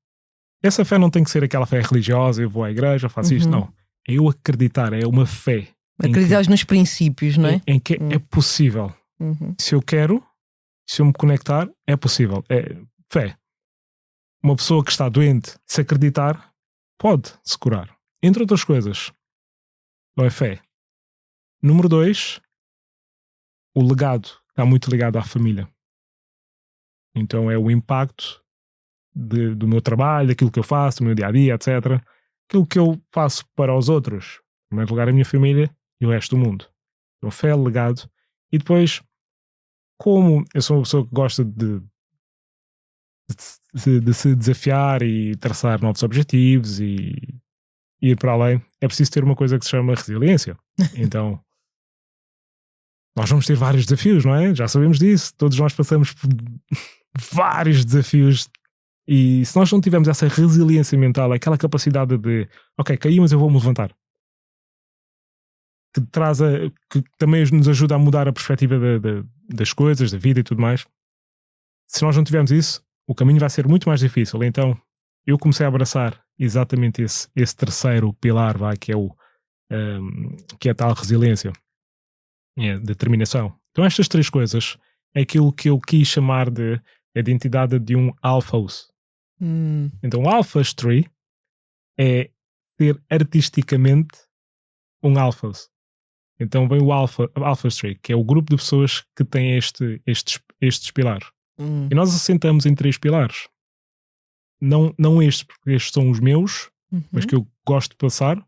Essa fé não tem que ser aquela fé religiosa, eu vou à igreja, faço isto, não. É eu acreditar, é uma fé. Acreditar nos princípios, não é? Em que é possível. Se eu quero, se eu me conectar, é possível. É fé. Uma pessoa que está doente, se acreditar, pode se curar. Entre outras coisas. Não é fé. Número 2, o legado está muito ligado à família. Então é o impacto do meu trabalho, daquilo que eu faço, do meu dia-a-dia, etc. Aquilo que eu faço para os outros. Em primeiro lugar, a minha família e o resto do mundo. Então, fé, legado. E depois, como eu sou uma pessoa que gosta de se desafiar e traçar novos objetivos e ir para além, é preciso ter uma coisa que se chama resiliência. Então, nós vamos ter vários desafios, não é? Já sabemos disso. Todos nós passamos por vários desafios. E se nós não tivermos essa resiliência mental, aquela capacidade de ok, caí, mas eu vou me levantar, que também nos ajuda a mudar a perspectiva das coisas, da vida e tudo mais. Se nós não tivermos isso, o caminho vai ser muito mais difícil. Então eu comecei a abraçar exatamente esse terceiro pilar, que é a tal resiliência, é determinação. Então estas 3 coisas é aquilo que eu quis chamar de a identidade de um alphos. Então o Alphas Tree é ser artisticamente um alphas. Então vem o Alphas Tree, que é o grupo de pessoas que tem estes pilares. E nós assentamos em 3 pilares. Não estes, porque estes são os meus, mas que eu gosto de passar,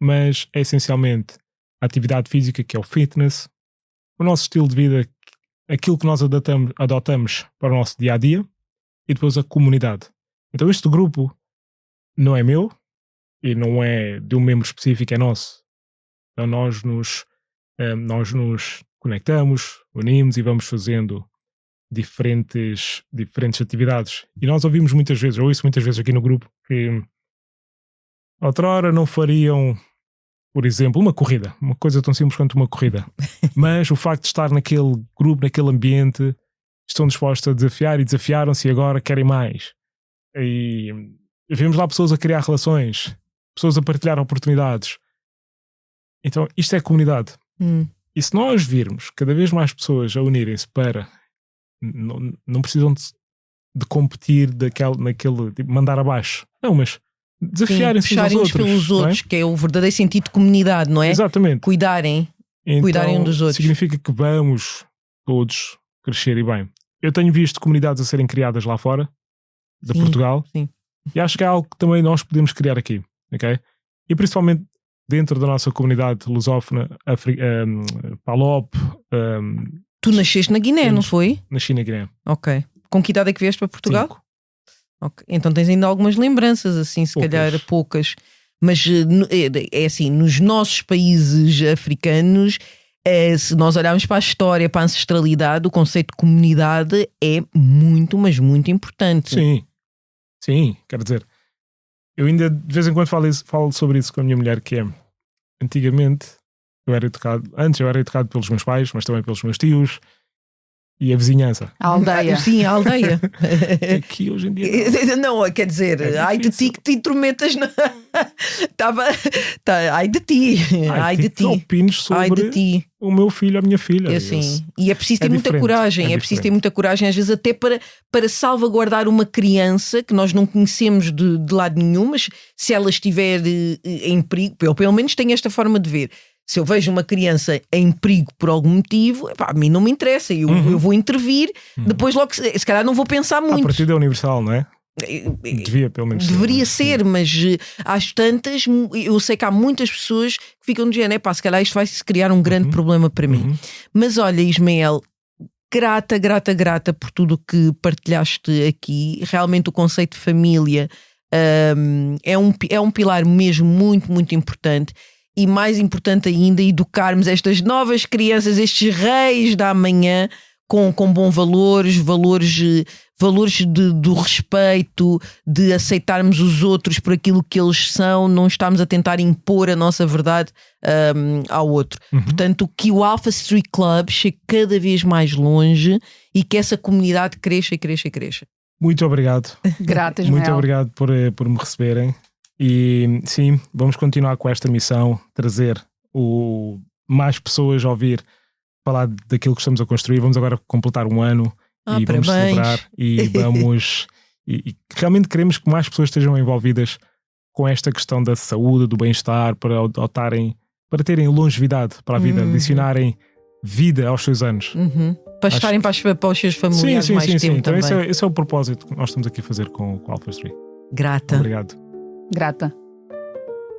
mas é essencialmente a atividade física, que é o fitness, o nosso estilo de vida, aquilo que nós adotamos para o nosso dia-a-dia, e depois a comunidade. Então este grupo não é meu e não é de um membro específico, é nosso. Então nós nos conectamos, unimos e vamos fazendo diferentes atividades. E nós ouvimos muitas vezes, eu ouço muitas vezes aqui no grupo, que outrora não fariam, por exemplo, uma corrida, uma coisa tão simples quanto uma corrida, mas o facto de estar naquele grupo, naquele ambiente, estão dispostos a desafiar e desafiaram-se e agora querem mais. E vemos lá pessoas a criar relações, pessoas a partilhar oportunidades. Então isto é comunidade. E se nós virmos cada vez mais pessoas a unirem-se para não precisam de competir naquele tipo, mandar abaixo, não, mas desafiarem-se uns pelos outros, que é o verdadeiro sentido de comunidade, não é? Exatamente. Cuidarem um dos outros. Significa que vamos todos crescer e bem. Eu tenho visto comunidades a serem criadas lá fora de Portugal, e acho que é algo que também nós podemos criar aqui, ok? E principalmente dentro da nossa comunidade lusófona, PALOP. Tu nasceste na Guiné, não foi? Nasci na Guiné. Ok. Com que idade é que vieste para Portugal? 5. Okay. Então tens ainda algumas lembranças, assim, se calhar poucas. Mas é assim, nos nossos países africanos, se nós olharmos para a história, para a ancestralidade, o conceito de comunidade é muito, mas muito importante. Sim, quero dizer, eu ainda de vez em quando falo sobre isso com a minha mulher, que é, antigamente eu era educado pelos meus pais, mas também pelos meus tios e a vizinhança. A aldeia. Sim, a aldeia. Aqui hoje em dia não, quer dizer, ai de ti que te intrometas ai de ti. Ai de ti. Opines sobre o meu filho, a minha filha. Assim. E é preciso ter muita coragem. É preciso ter muita coragem, às vezes até para salvaguardar uma criança que nós não conhecemos de lado nenhum, mas se ela estiver em perigo, eu pelo menos tenho esta forma de ver. Se eu vejo uma criança em perigo por algum motivo, a mim não me interessa, eu vou intervir, depois logo, se calhar não vou pensar muito. A partida é universal, não é? Devia, pelo menos. Deveria ser, mas às tantas, eu sei que há muitas pessoas que ficam dizendo, se calhar isto vai se criar um grande problema para mim. Mas olha, Ismael, grata por tudo o que partilhaste aqui. Realmente o conceito de família é um pilar mesmo muito, muito importante. E mais importante ainda, educarmos estas novas crianças, estes reis da amanhã, com bons valores do respeito, de aceitarmos os outros por aquilo que eles são, não estamos a tentar impor a nossa verdade ao outro. Portanto, que o Alpha Street Club chegue cada vez mais longe e que essa comunidade cresça. Muito obrigado. Grata, Ismael. Muito obrigado por me receberem. E sim, vamos continuar com esta missão, trazer mais pessoas a ouvir falar daquilo que estamos a construir. Vamos agora completar um ano e vamos celebrar e vamos e realmente queremos que mais pessoas estejam envolvidas com esta questão da saúde, do bem-estar, para terem longevidade para a vida, adicionarem vida aos seus anos. Para estarem para os seus familiares mais tempo então também. esse é o propósito que nós estamos aqui a fazer com o Alpha Street. Grata. Obrigado. Grata.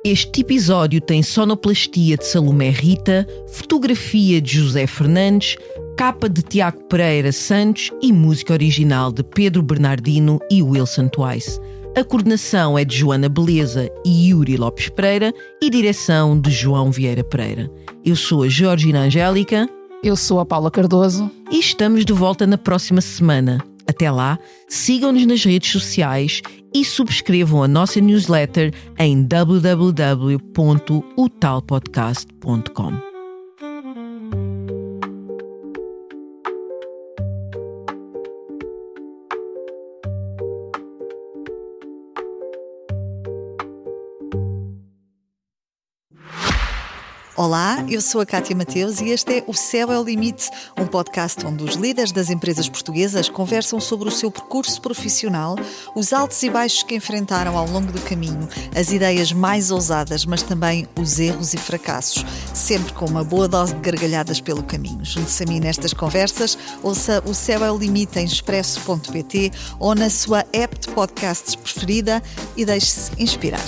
Este episódio tem sonoplastia de Salomé Rita, fotografia de José Fernandes, capa de Tiago Pereira Santos e música original de Pedro Bernardino e Wilson Twice. A coordenação é de Joana Beleza e Yuri Lopes Pereira e direção de João Vieira Pereira. Eu sou a Georgina Angélica. Eu sou a Paula Cardoso. E estamos de volta na próxima semana. Até lá, sigam-nos nas redes sociais e subscrevam a nossa newsletter em www.otalpodcast.com. Olá, eu sou a Cátia Mateus e este é O Céu é o Limite, um podcast onde os líderes das empresas portuguesas conversam sobre o seu percurso profissional, os altos e baixos que enfrentaram ao longo do caminho, as ideias mais ousadas, mas também os erros e fracassos, sempre com uma boa dose de gargalhadas pelo caminho. Junte-se a mim nestas conversas, ouça O Céu é o Limite em expresso.pt ou na sua app de podcasts preferida e deixe-se inspirar.